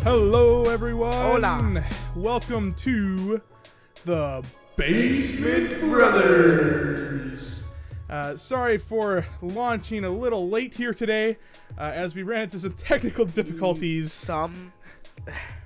Hello, everyone. Hola. Welcome to the Basement Brothers. Sorry for launching a little late here today, as we ran into some technical difficulties.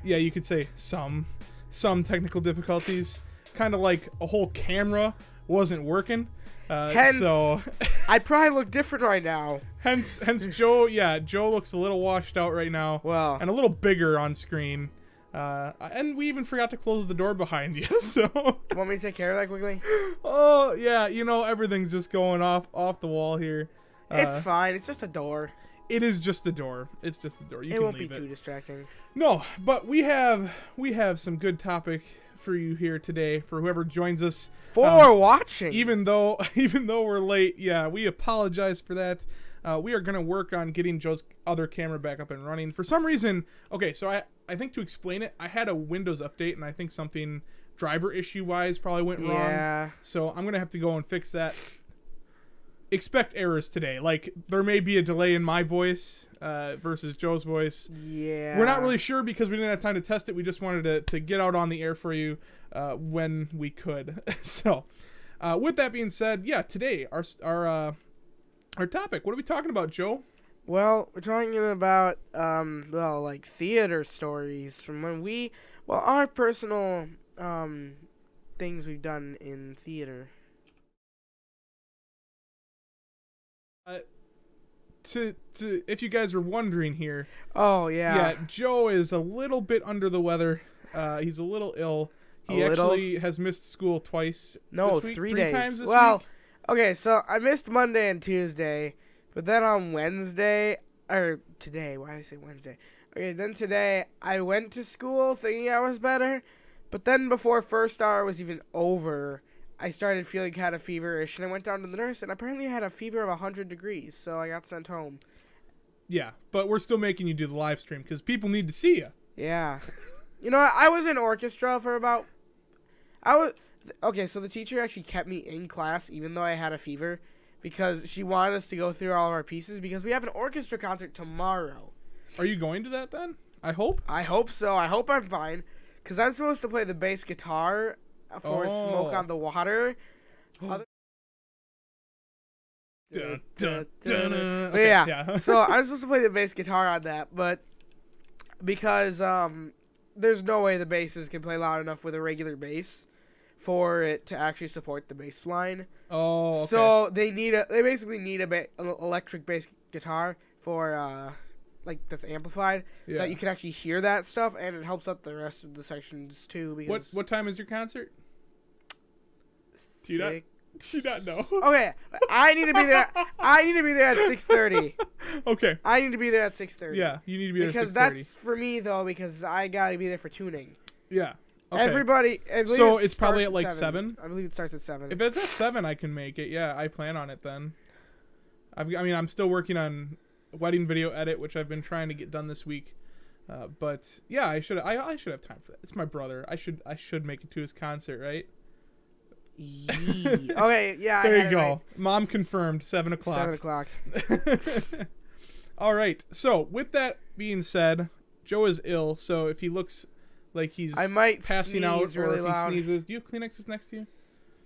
Yeah, you could say some technical difficulties. Kind of like a whole camera wasn't working. So I probably look different right now. Hence Joe. Yeah, Joe looks a little washed out right now. Well, and a little bigger on screen. And we even forgot to close the door behind you. So. Want me to take care of that quickly? Oh yeah, you know everything's just going off the wall here. It's fine. It's just a door. It is just the door. It's just the door. You can won't leave be too distracting. No, but we have some good topic for you here today for whoever joins us For watching. Even though we're late, yeah, we apologize for that. We are gonna work on getting Joe's other camera back up and running. For some reason, okay, so I think to explain it, I had a Windows update and I think something driver issue wise probably went wrong. So I'm gonna have to go and fix that. Expect errors today. Like there may be a delay in my voice versus Joe's voice. Yeah. We're not really sure because we didn't have time to test it. We just wanted to get out on the air for you when we could. So with that being said, yeah, today our topic. What are we talking about, Joe? Well, we're talking about like theater stories from when our personal things we've done in theater. If you guys are wondering here. Oh yeah. Yeah, Joe is a little bit under the weather. He's a little ill. He actually has missed school twice. No, this week, 3 three days. times this Well, week. okay, so I missed Monday and Tuesday, but then on Wednesday, or today, why did I say Wednesday? Okay, then today I went to school thinking I was better, but then before first hour was even over, I started feeling kind of feverish, and I went down to the nurse, and apparently I had a fever of 100 degrees, so I got sent home. Yeah, but we're still making you do the live stream because people need to see you. Yeah. You know, I was in orchestra for about... Okay, so the teacher actually kept me in class even though I had a fever because she wanted us to go through all of our pieces because we have an orchestra concert tomorrow. Are you going to that then? I hope. I hope so. I hope I'm fine because I'm supposed to play the bass guitar for Smoke on the Water. Yeah, so I'm supposed to play the bass guitar on that, but because there's no way the basses can play loud enough with a regular bass for it to actually support the bass line. Oh, okay. So they basically need an electric bass guitar for like that's amplified, so that you can actually hear that stuff, and it helps out the rest of the sections too. Because what time is your concert? Do you not know? Okay, I need to be there. I need to be there at 6:30. Okay. I need to be there at 6:30. Yeah, you need to be there at 6:30. Because that's for me though, because I gotta be there for tuning. Yeah. Okay. Everybody. So it's probably at like 7. I believe it starts at 7. If it's at 7, I can make it. Yeah, I plan on it then. I'm still working on wedding video edit, which I've been trying to get done this week. But yeah, I should have time for that. It's my brother. I should make it to his concert, right? Yeet. Okay, yeah. There you go. Right. Mom confirmed 7 o'clock. 7 o'clock. All right. So with that being said, Joe is ill. So if he looks like he's passing out or if he sneezes, do you have Kleenexes next to you?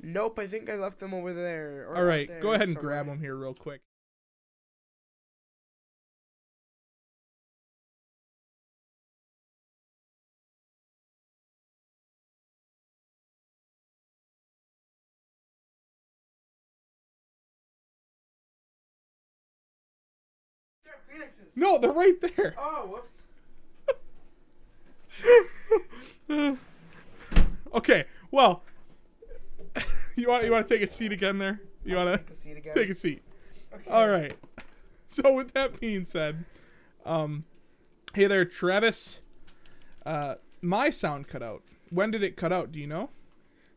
Nope. I think I left them over there. All right. Go ahead and grab them here real quick. No, they're right there. Oh, whoops. Okay, well, you want to take a seat again there? You want to take a seat? Okay. All right. So with that being said, hey there, Travis. My sound cut out. When did it cut out? Do you know?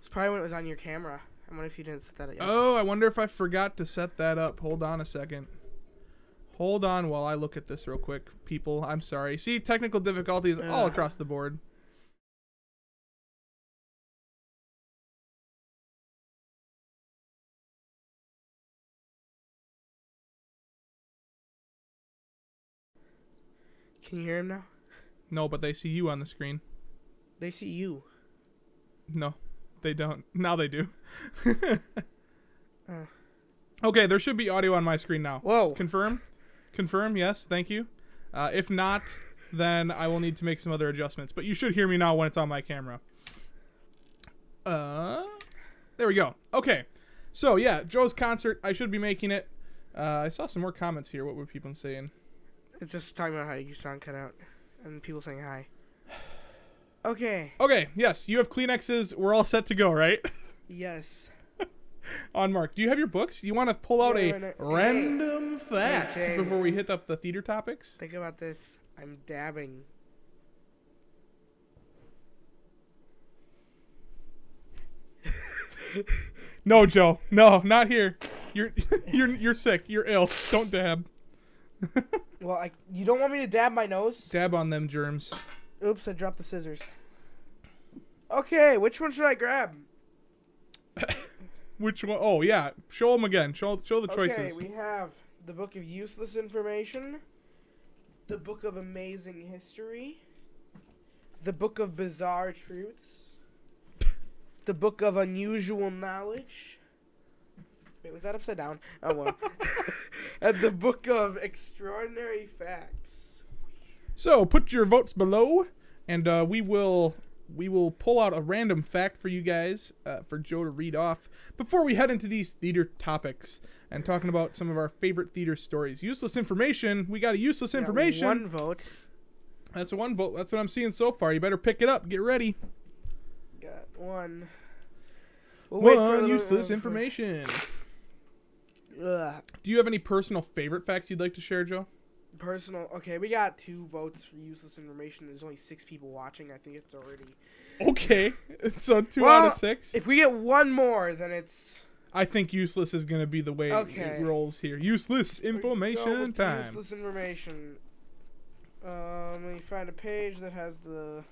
It's probably when it was on your camera. I wonder if you didn't set that up yet. Oh, I wonder if I forgot to set that up. Hold on a second. Hold on while I look at this real quick, people. I'm sorry. See, technical difficulties all across the board. Can you hear him now? No, but they see you on the screen. They see you. No, they don't. Now they do. Oh. Okay, there should be audio on my screen now. Whoa. Confirm? Confirm, yes, thank you. If not, then I will need to make some other adjustments. But you should hear me now when it's on my camera. There we go. Okay. So, yeah, Joe's concert. I should be making it. I saw some more comments here. What were people saying? It's just talking about how you sound cut out. And people saying hi. Okay. Okay, yes, you have Kleenexes. We're all set to go, right? Yes. On Mark. Do you have your books? You want to pull out a random fact James. before we hit up the theater topics? Think about this. I'm dabbing. No, Joe. No, not here. You're sick. You're ill. Don't dab. Well, you don't want me to dab my nose? Dab on them germs. Oops, I dropped the scissors. Okay, which one should I grab? Which one? Oh, yeah. Show them again. Show the choices. Okay, we have the Book of Useless Information, the Book of Amazing History, the Book of Bizarre Truths, the Book of Unusual Knowledge. Wait, was that upside down? Oh, well. And the Book of Extraordinary Facts. So, put your votes below, and we will pull out a random fact for you guys, for Joe to read off, before we head into these theater topics and talking about some of our favorite theater stories. Useless information. We got a useless information. One vote. That's one vote. That's what I'm seeing so far. You better pick it up. Get ready. Got one. We'll One useless information. Ugh. Do you have any personal favorite facts you'd like to share, Joe? Personal. Okay, we got 2 votes for useless information. There's only 6 people watching. I think it's already. Okay, so 2 out of 6. If we get one more, then it's. I think useless is gonna be the way it rolls here. Useless information time. Useless information. Let me find a page that has the.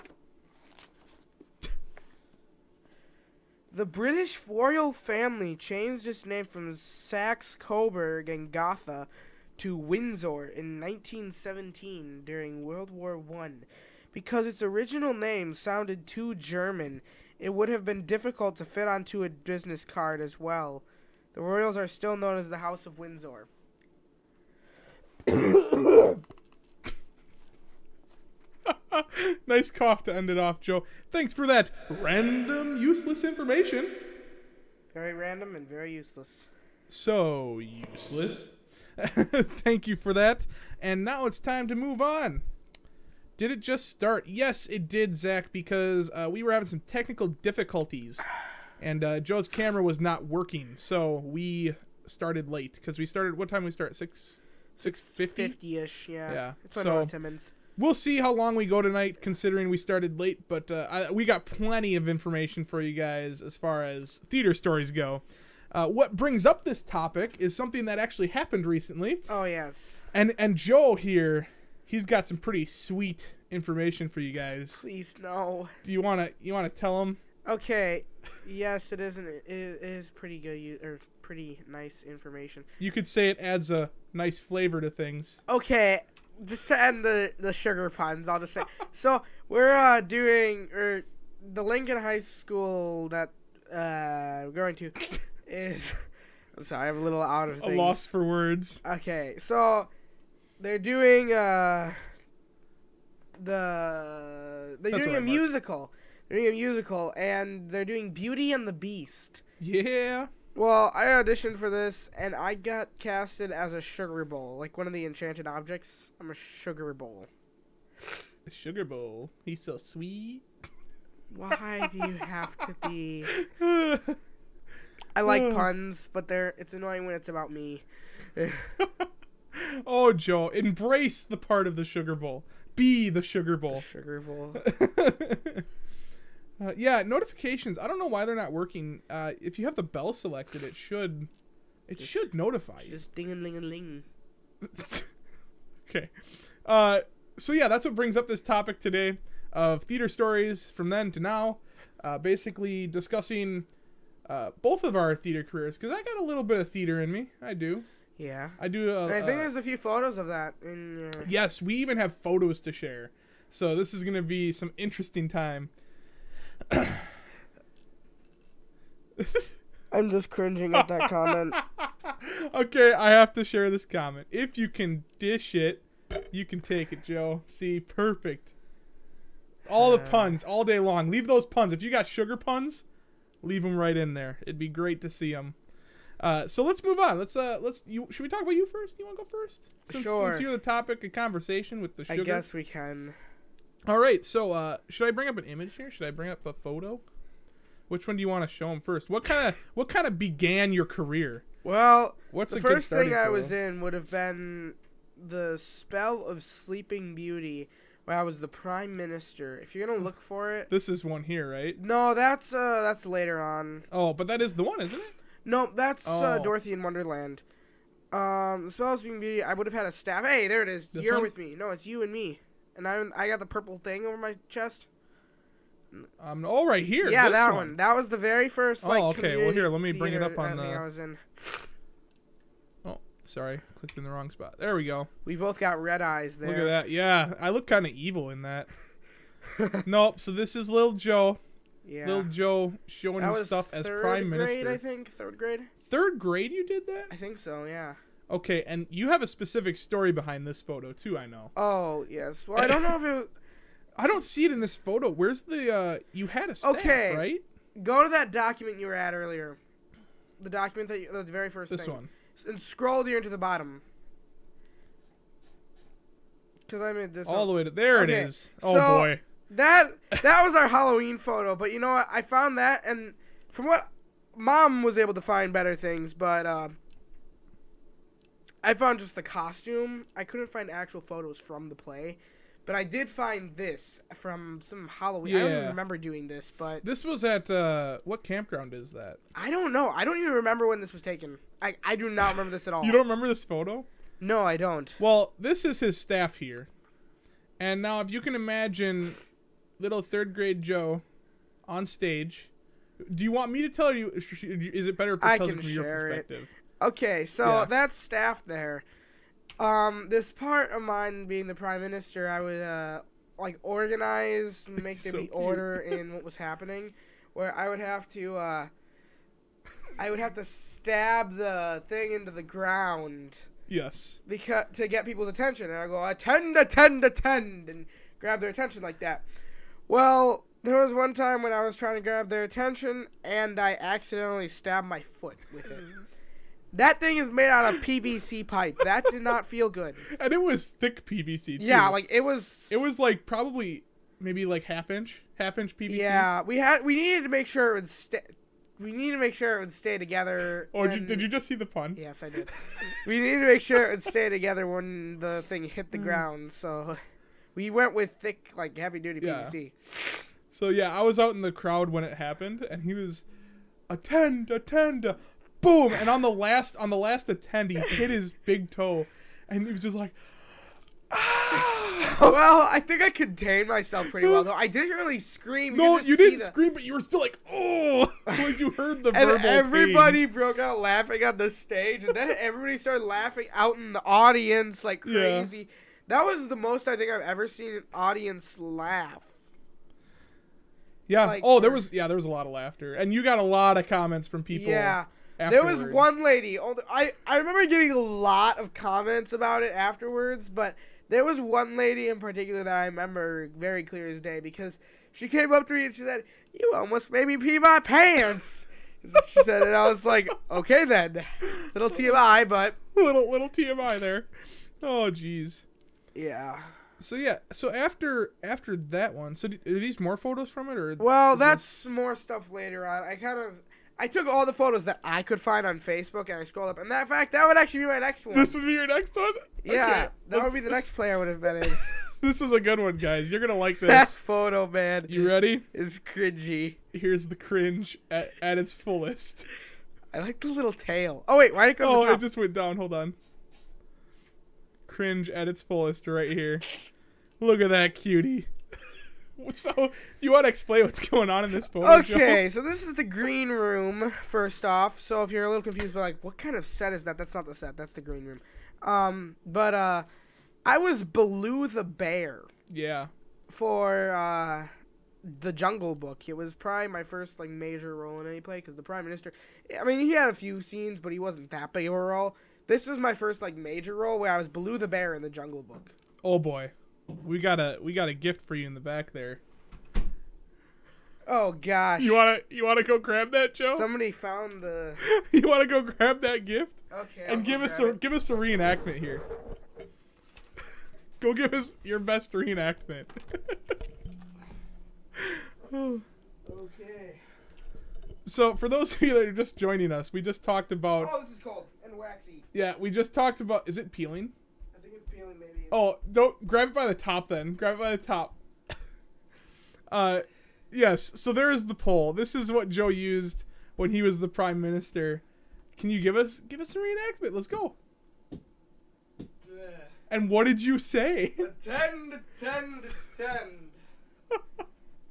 The British royal family changed its name from Saxe-Coburg and Gotha to Windsor in 1917 during World War I. Because its original name sounded too German, it would have been difficult to fit onto a business card as well. The royals are still known as the House of Windsor. Nice cough to end it off, Joe. Thanks for that random useless information. Very random and very useless. So useless. Thank you for that. And now it's time to move on. Did it just start? Yes, it did, Zach, because we were having some technical difficulties. And Joe's camera was not working, so we started late. Because we started, what time we start? 6:50? 6:50-ish, yeah. Yeah. It's about 10 minutes. We'll see how long we go tonight, considering we started late. But we got plenty of information for you guys as far as theater stories go. What brings up this topic is something that actually happened recently. Oh, yes. And Joe here, he's got some pretty sweet information for you guys. Please, no. Do you wanna tell him? Okay. Yes, it is. It is pretty good, or pretty nice information. You could say it adds a nice flavor to things. Okay, just to end the sugar puns, I'll just say. So we're doing, or the Lincoln High School that we're going to is. I'm sorry, I'm a little out of things. A loss for words. Okay, so they're doing a musical. They're doing a musical, and they're doing Beauty and the Beast. Yeah. Well, I auditioned for this, and I got casted as a sugar bowl, like one of the enchanted objects. I'm a sugar bowl. A sugar bowl. He's so sweet. Why do you have to be? I like puns, but it's annoying when it's about me. Oh, Joe, embrace the part of the sugar bowl. Be the sugar bowl. The sugar bowl. Yeah, notifications. I don't know why they're not working. If you have the bell selected, it should notify you. Just ding-a-ling-a-ling. Okay. So yeah, that's what brings up this topic today of theater stories from then to now. Basically discussing both of our theater careers, because I got a little bit of theater in me. I do. Yeah. I do. And I think there's a few photos of that. Yes, we even have photos to share. So this is gonna be some interesting time. I'm just cringing at that comment. Okay, I have to share this comment. If you can dish it, you can take it, Joe. See, perfect. All the puns all day long. Leave those puns. If you got sugar puns, leave them right in there. It'd be great to see them. So let's move on. Should we talk about you first? You want to go first? Since you're the topic of conversation with the sugar. I guess we can. All right. So should I bring up an image here? Should I bring up a photo? Which one do you want to show them first? What kind of began your career? Well, What's the a good first thing starting I photo? was in would have been the spell of Sleeping Beauty, where I was the Prime Minister. If you're gonna look for it, This is one here, right? no, that's later on. Oh, but that is the one, isn't it? No, that's Oh. Dorothy in Wonderland. The spell of Sleeping Beauty. I would have had a staff. Hey, there it is. This You're one? with me. No, it's you and me, and I got the purple thing over my chest. Oh, right here. Yeah, this that one. That was the very first. Oh, Like, okay. Well, here, let me community bring it up theater on thing the- I was in. Oh, sorry, clicked in the wrong spot. There we go. We both got red eyes there. Look at that. Yeah, I look kind of evil in that. Nope. So this is Lil Joe. Yeah. Lil Joe showing That his was stuff as third Prime grade, Minister. I think. Third grade. Third grade, you did that? I think so. Yeah. Okay, and you have a specific story behind this photo too. I know. Oh yes. Well, I don't know if it. I don't see it in this photo. Where's the? You had a staff, Okay. right? Go to that document you were at earlier. The document the very first This thing. one. And scroll near to the bottom. Because I made this. All the way to there. Okay, It is. Oh so- boy. That was our Halloween photo, but you know what? I found that, and from what Mom was able to find better things, but I found just the costume. I couldn't find actual photos from the play, but I did find this from some Halloween. I don't even Yeah. remember doing this, but This was at what campground is that? I don't know. I don't even remember when this was taken. I do not remember this at all. You don't remember this photo? No, I don't. Well, this is his staff here. And now if you can imagine little third grade Joe on stage, do you want me to tell you? Is it better if I it tells can it from your share it. perspective? Okay, so Yeah. that's staff there. This part of mine being the Prime Minister, I would like organize, make there So be cute. order in what was happening, where I would have to stab the thing into the ground Yes. because to get people's attention, and I go attend, attend, attend, and grab their attention like that. Well, there was one time when I was trying to grab their attention, and I accidentally stabbed my foot with it. That thing is made out of PVC pipe. That did not feel good. And it was thick PVC too. Yeah, like it was. it was like probably maybe like half inch PVC. Yeah, we needed to make sure it would stay. We needed to make sure it would stay together. Oh, did you just see the pun? Yes, I did. We needed to make sure it would stay together when the thing hit the ground. So we went with thick, like heavy duty Yeah. PVC. So yeah, I was out in the crowd when it happened, and he was attend, boom, and on the last attend, he hit his big toe, and he was just like, ah! Well, I think I contained myself pretty well, though. I didn't really scream. No, just you see didn't the- scream, but you were still like, oh, like you heard the And verbal everybody pain. broke out laughing on the stage, and then everybody started laughing out in the audience like Yeah. crazy. That was the most I think I've ever seen an audience laugh. Yeah. like, Oh, there was a lot of laughter, and you got a lot of comments from people. Yeah. There was afterward. one lady. I remember getting a lot of comments about it afterwards, but there was one lady in particular that I remember very clear as day because she came up to me and she said, "You almost made me pee my pants." Is what she said, and I was like, "Okay then, little TMI, but little TMI there." Oh, jeez. yeah." So yeah, so after that one, so are these more photos from it, or? Well, is that's this- more stuff later on. I took all the photos that I could find on Facebook and I scrolled up, and that would actually be my next one. This would be your next one. Yeah, Okay, that would be the next play I would have been in. This is a good one, guys. You're gonna like That this. photo, man, You ready? is cringy. Here's the cringe at its fullest. I like the little tail. Oh wait, why did it go to Oh, the it top? just went down. Hold on. Cringe at its fullest right here. Look at that cutie. So, do you want to explain what's going on in this photo? Joe? Okay, so this is the green room, first off. So if you're a little confused, but like, what kind of set is that? That's not the set. That's the green room. But I was Baloo the bear. Yeah. for the Jungle Book. It was probably my first like major role in any play because the Prime Minister. I mean, he had a few scenes, but he wasn't that big of a role. This was my first like major role where I was Baloo the Bear in the Jungle Book. Oh boy, we got a gift for you in the back there. Oh gosh. You wanna go grab that, Joe? Somebody found the. You wanna go grab that gift? Okay. And give us a reenactment here. Go give us your best reenactment. Okay. So for those of you that are just joining us, we just talked about. Oh, this is cold and waxy. Yeah, we just talked about. Is it peeling? I think it's peeling, maybe. Oh, don't grab it by the top then. Grab it by the top. Yes. So there is the poll. This is what Joe used when he was the Prime Minister. Can you give us a reenactment? Let's go. And what did you say? Attend.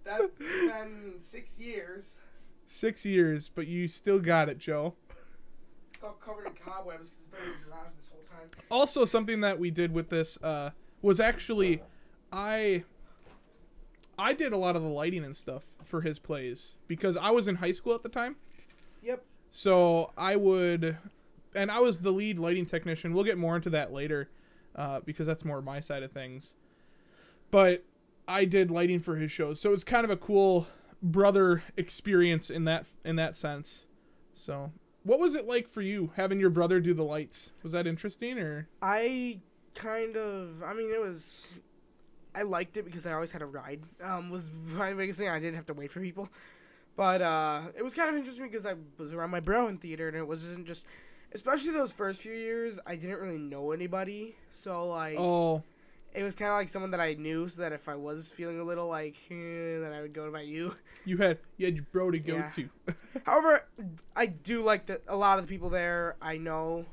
That's been 6 years. 6 years, but you still got it, Joe. It's all covered in cobwebs because it's been in the garage this whole time. Also, something that we did with this was actually I did a lot of the lighting and stuff for his plays because I was in high school at the time. Yep. So I was the lead lighting technician. We'll get more into that later because that's more my side of things. But I did lighting for his shows, so it's kind of a cool brother experience in that sense. So, what was it like for you having your brother do the lights? Was that interesting or? I liked it because I always had a ride. Was my biggest thing. I didn't have to wait for people, but it was kind of interesting because I was around my bro in theater, and it wasn't just, especially those first few years, I didn't really know anybody, so like. Oh. It was kind of like someone that I knew, so that if I was feeling a little like, then I would go to you. You had your bro to go to. However, I do like that a lot of the people there I know.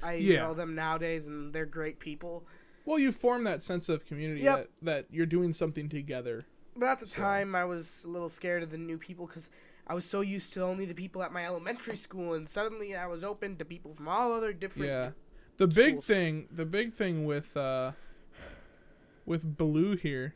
I know them nowadays, and they're great people. Well, you form that sense of community that you're doing something together. But at the time, I was a little scared of the new people because I was so used to only the people at my elementary school, and suddenly I was open to people from all other different. Yeah, the big thing with Baloo here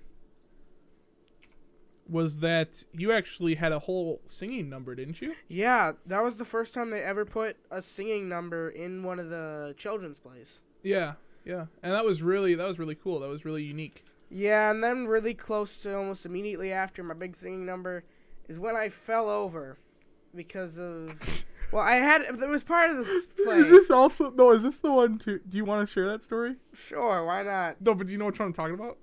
was that you actually had a whole singing number, didn't you? Yeah, that was the first time they ever put a singing number in one of the children's plays. Yeah, and that was really cool. That was really unique. Yeah, and then really close to almost immediately after my big singing number is when I fell over because of well, it was part of this play. Is this the one too? Do you want to share that story? Sure, why not? No, but do you know which one I'm talking about?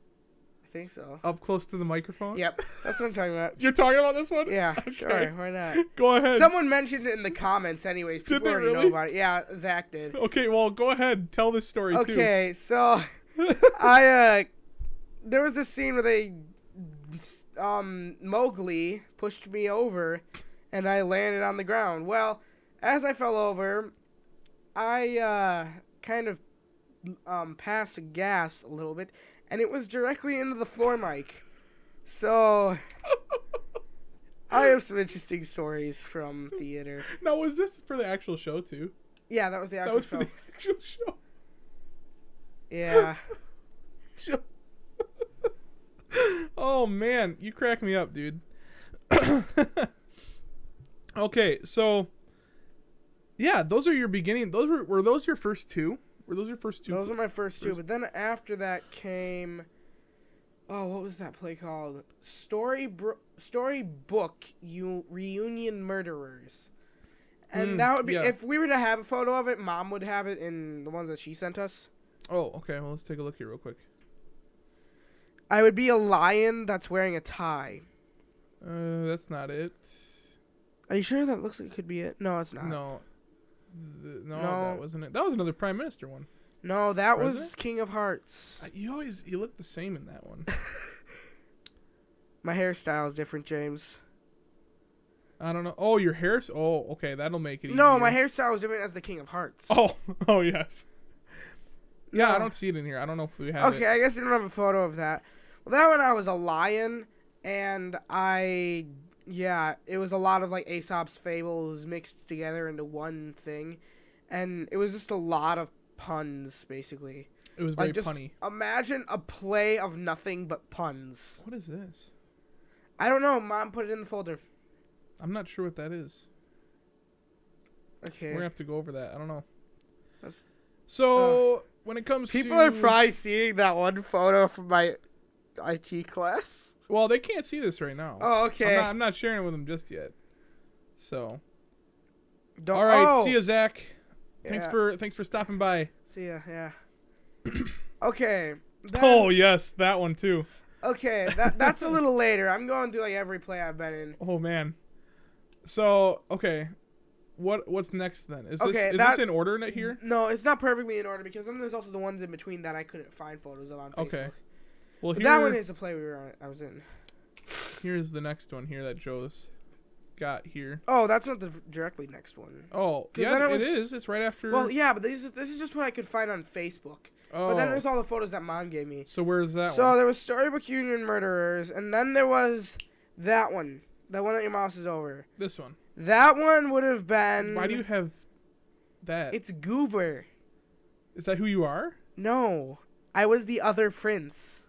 I think so. Up close to the microphone? Yep, that's what I'm talking about. You're talking about this one? Yeah, okay. Sure, why not? Go ahead. Someone mentioned it in the comments anyways. People already know about it. Yeah, Zach did. Okay, well, go ahead. Tell this story, too. Okay, so there was this scene where Mowgli pushed me over and I landed on the ground. Well, as I fell over, I kind of passed gas a little bit, and it was directly into the floor mic. So I have some interesting stories from theater. Now, was this for the actual show, too? Yeah, that was the actual show. For the actual show. Yeah. Oh, man. You crack me up, dude. Okay, so yeah, those are your beginning. Were those your first two? Were those your first two? Those were my first two, but then after that came what was that play called? Storybook Reunion Murderers. And that would be if we were to have a photo of it, Mom would have it in the ones that she sent us. Oh, okay. Well, let's take a look here real quick. I would be a lion that's wearing a tie. That's not it. Are you sure that looks like it could be it? No, it's not. No, that wasn't it. That was another Prime Minister one. No, that was King of Hearts. You look the same in that one. My hairstyle is different, James. I don't know. Oh, your hair. Oh, okay. That'll make it easier. No, my hairstyle was different as the King of Hearts. Oh, yes. Yeah, no. I don't see it in here. I don't know if we have it. Okay, I guess we don't have a photo of that. Well, that one I was a lion, and it was a lot of like Aesop's fables mixed together into one thing, and it was just a lot of puns, basically. It was very punny. Imagine a play of nothing but puns. What is this? I don't know. Mom put it in the folder. I'm not sure what that is. Okay. We're going to have to go over that. I don't know. So, when it comes people to... are probably seeing that one photo from my IT class. Well, they can't see this right now. Oh, okay. I'm not sharing it with them just yet. So... Don't, all right, see ya, Zach. Yeah. Thanks for stopping by. See ya, yeah. Okay. Oh, yes, that one too. Okay, that's a little later. I'm going through like every play I've been in. Oh man. So, okay. What's next then? Is this in order here? No, it's not perfectly in order because then there's also the ones in between that I couldn't find photos of on Facebook. Okay. Well, that one is a play I was in. Here's the next one here that Joe's got here. Oh, that's not the directly next one. Oh, yeah, it is. It's right after. Well, yeah, but this is just what I could find on Facebook. Oh. But then there's all the photos that Mom gave me. So where's that one? So there was Storybook Union Murderers, and then there was that one. The one that your mouse is over. This one. That one would have been... Why do you have that? It's Goober. Is that who you are? No. I was the other prince.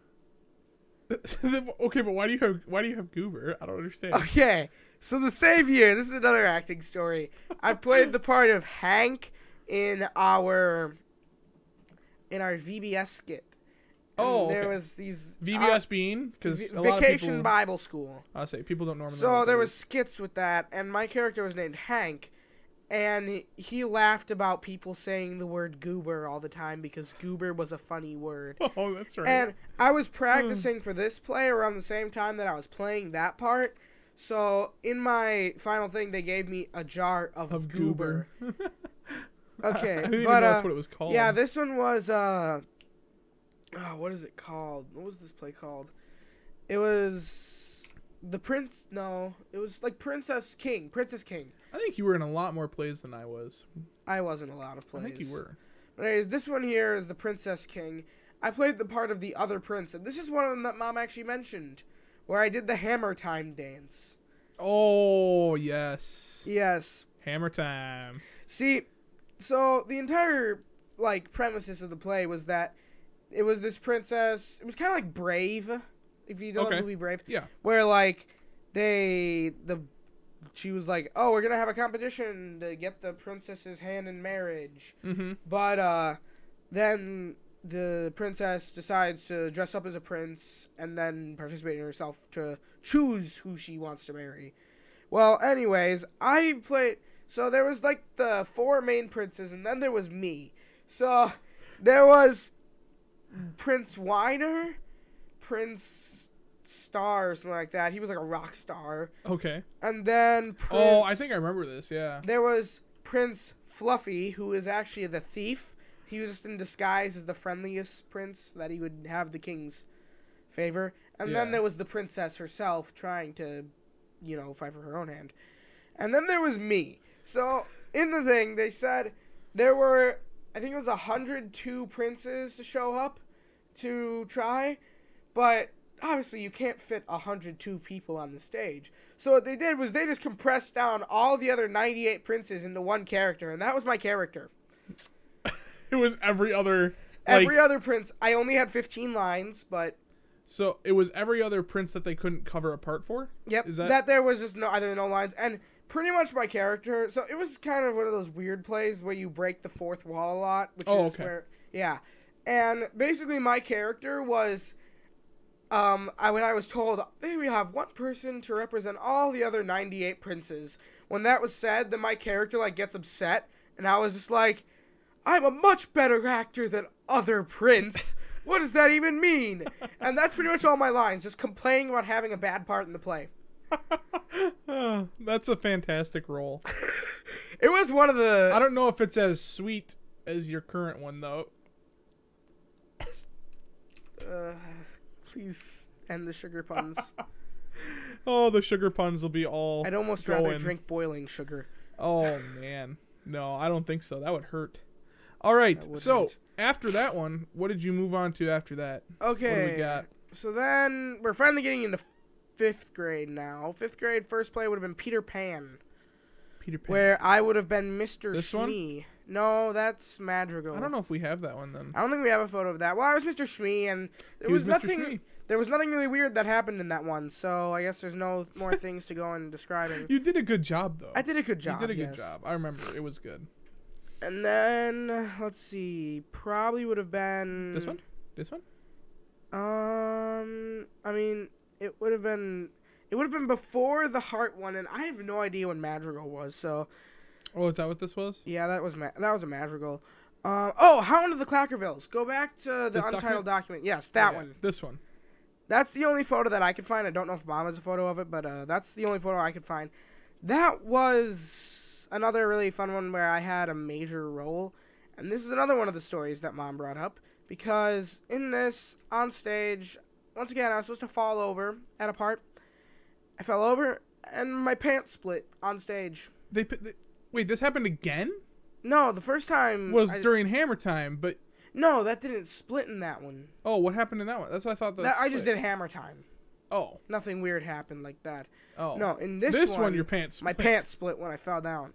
Okay, but why do you have Goober? I don't understand. Okay. So the same year, this is another acting story. I played the part of Hank in our VBS skit. And oh, okay. There was these VBS being because Vacation Bible School. I say people don't normally. So there was skits with that, and my character was named Hank, and he laughed about people saying the word goober all the time because goober was a funny word. Oh, that's right. And I was practicing for this play around the same time that I was playing that part. So in my final thing, they gave me a jar of goober. Okay, I didn't even know that's what it was called. Yeah, this one was what is it called? What was this play called? It was the Prince. No, it was like Princess King. I think you were in a lot more plays than I was. I was in a lot of plays. I think you were. But anyways, this one here is the Princess King. I played the part of the other prince, and this is one of them that Mom actually mentioned, where I did the hammer time dance. Oh, yes. Yes. Hammer time. See, so the entire like premises of the play was that it was this princess. It was kind of like Brave, if you know the movie Brave. Yeah. Where like she was like, oh, we're gonna have a competition to get the princess's hand in marriage. Mm-hmm. But then the princess decides to dress up as a prince and then participate in herself to choose who she wants to marry. Well, anyways, I played. So there was like the 4 main princes, and then there was me. So there was Prince Weiner, Prince Star, or something like that. He was like a rock star. Okay. And then Oh, I think I remember this, yeah. There was Prince Fluffy, who is actually the thief. He was just in disguise as the friendliest prince that he would have the king's favor. And then there was the princess herself trying to, fight for her own hand. And then there was me. So, in the thing, they said there were, I think it was 102 princes to show up to try. But, obviously, you can't fit 102 people on the stage. So, what they did was they just compressed down all the other 98 princes into one character. And that was my character. It was every other... Every other prince. I only had 15 lines, but... So, it was every other prince that they couldn't cover a part for? Yep. Is that there was just either no lines. And... pretty much my character. So it was kind of one of those weird plays where you break the fourth wall a lot, which is where, yeah. And basically my character was, when I was told, hey, we have one person to represent all the other 98 princes. When that was said, then my character like gets upset, and I was just like, I'm a much better actor than other prince. What does that even mean? And that's pretty much all my lines, just complaining about having a bad part in the play. That's a fantastic role. It was one of the... I don't know if it's as sweet as your current one, though. Please end the sugar puns. Oh, the sugar puns will be all I'd almost rather drink boiling sugar. Oh, man. No, I don't think so. That would hurt. All right, so after that one, what did you move on to after that? Okay. What do we got? So then we're finally getting into 5th grade now. 5th grade first play would have been Peter Pan. Peter Pan. Where I would have been Mr. This Smee. one? No, that's Madrigal. I don't know if we have that one then. I don't think we have a photo of that. Well, I was Mr. Shmee, and there was Mr. nothing. Shmee. There was nothing really weird that happened in that one, so I guess there's no more things to go and describing. You did a good job, though. I did a good job. You did a good job. I remember. It was good. And then, let's see, probably would have been... This one? This one? I mean, it would have been before the heart one, and I have no idea when Madrigal was, so... Oh, is that what this was? Yeah, that was a Madrigal. Hound of the Clackervilles. Go back to the untitled document. Yes, that one. This one. That's the only photo that I could find. I don't know if Mom has a photo of it, but that's the only photo I could find. That was another really fun one where I had a major role. And this is another one of the stories that Mom brought up. Because in this, on stage, once again, I was supposed to fall over at a part. I fell over, and my pants split on stage. Wait, this happened again? No, the first time... was during Hammer Time, but... No, that didn't split in that one. Oh, what happened in that one? That's what I thought. I just did Hammer Time. Oh. Nothing weird happened like that. Oh. No, in this one, your pants split. My pants split when I fell down.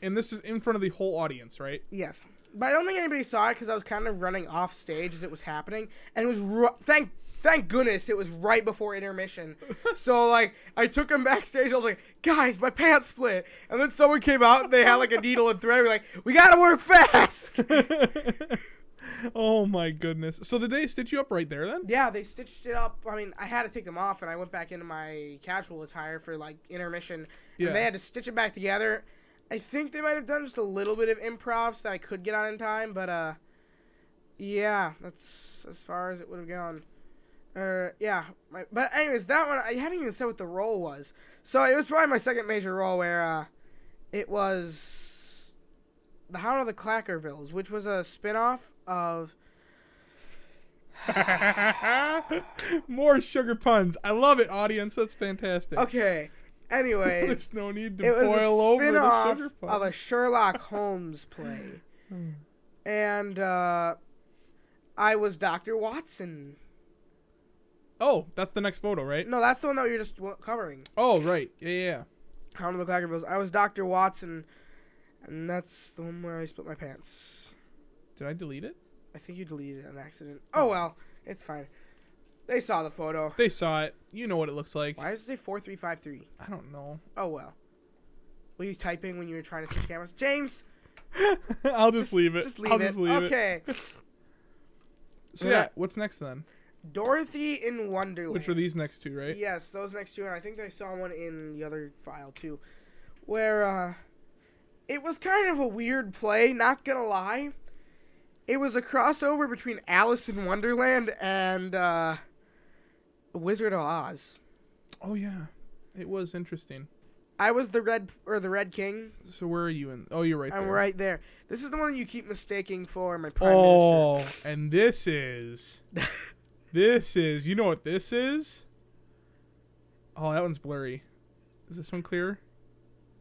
And this is in front of the whole audience, right? Yes. But I don't think anybody saw it because I was kind of running off stage as it was happening. And it was... Thank goodness it was right before intermission. So, like, I took him backstage. I was like, guys, my pants split. And then someone came out and they had, like, a needle and thread. We're like, we gotta work fast. Oh, my goodness. So did they stitch you up right there then? Yeah, they stitched it up. I mean, I had to take them off, and I went back into my casual attire for, like, intermission. Yeah. And they had to stitch it back together. I think they might have done just a little bit of improv so that I could get on in time. But, yeah, that's as far as it would have gone. Yeah. But anyways, that one, I haven't even said what the role was. So it was probably my second major role where it was The Hound of the Clackervilles, which was a spin-off of... More sugar puns. I love it, audience. That's fantastic. Okay. Anyways. There's no need to boil over the sugar puns. Of a Sherlock Holmes play. And I was Dr. Watson. Oh, that's the next photo, right? No, that's the one that you're just covering. Oh, right. Yeah. Hound of the Clackervilles. I was Dr. Watson, and that's the one where I split my pants. Did I delete it? I think you deleted it on accident. Oh, well. It's fine. They saw the photo. They saw it. You know what it looks like. Why does it say 4353? I don't know. Oh, well. Were you typing when you were trying to switch cameras? James! I'll just leave it. Just leave it. Okay. So, yeah, what's next then? Dorothy in Wonderland. Which are these next two, right? Yes, those next two, and I think I saw one in the other file too, where it was kind of a weird play, not gonna lie. It was a crossover between Alice in Wonderland and Wizard of Oz. Oh yeah, it was interesting. I was the Red King. So where are you in? Oh, you're right there. I'm right there. This is the one you keep mistaking for my Prime Minister. Oh, and this is... This is... You know what this is? Oh, that one's blurry. Is this one clear?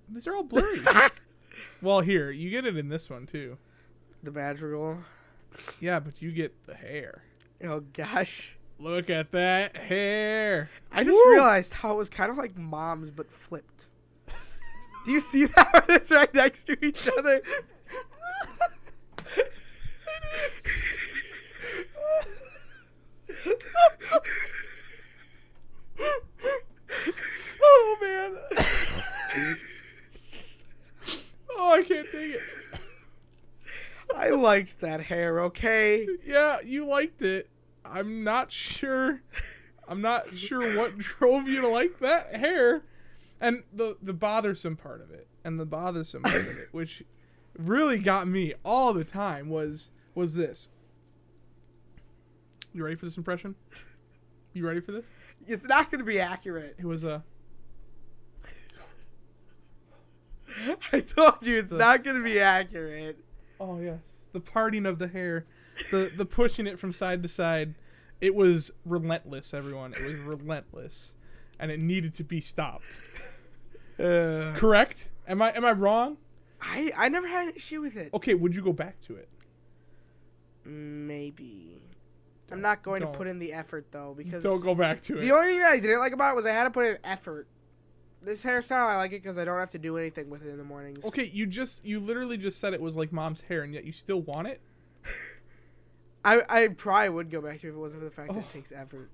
These are all blurry. Well, here. You get it in this one, too. The Madrigal. Yeah, but you get the hair. Oh, gosh. Look at that hair. I just realized how it was kind of like Mom's, but flipped. Do you see that? It's right next to each other. Oh, man. Oh, I can't take it. I liked that hair, okay? Yeah, you liked it. I'm not sure what drove you to like that hair. And the bothersome part of it, which really got me all the time, was this. You ready for this impression? You ready for this? It's not going to be accurate. It was a... I told you it's not going to be accurate. Oh, yes. The parting of the hair. The pushing it from side to side. It was relentless, everyone. It was relentless. And it needed to be stopped. Correct? Am I wrong? I never had an issue with it. Okay, would you go back to it? Maybe. I'm not going to put in the effort, though, because... Don't go back to it. The only thing that I didn't like about it was I had to put in effort. This hairstyle, I like it because I don't have to do anything with it in the mornings. Okay, you literally just said it was like mom's hair, and yet you still want it? I probably would go back to it if it wasn't for the fact that it takes effort.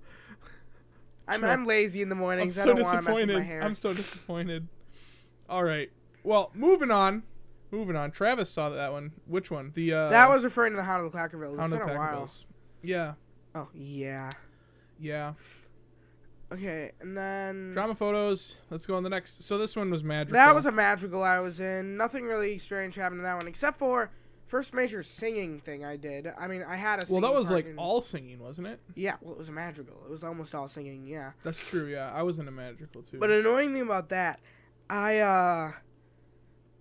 I'm lazy in the mornings. I don't want to mess with my hair. I'm so disappointed. All right. Well, moving on. Travis saw that one. Which one? That was referring to the Hound of the Clackervilles. It's been a while. Yeah. Oh, yeah. Yeah. Okay, and then... Drama photos. Let's go on the next. So this one was magical. That was a magical I was in. Nothing really strange happened in that one, except for first major singing thing I did. I mean, I had a singing Well, that was like in... all singing, wasn't it? Yeah, well, it was a magical. It was almost all singing, yeah. That's true, yeah. I was in a magical, too. But an annoying thing about that,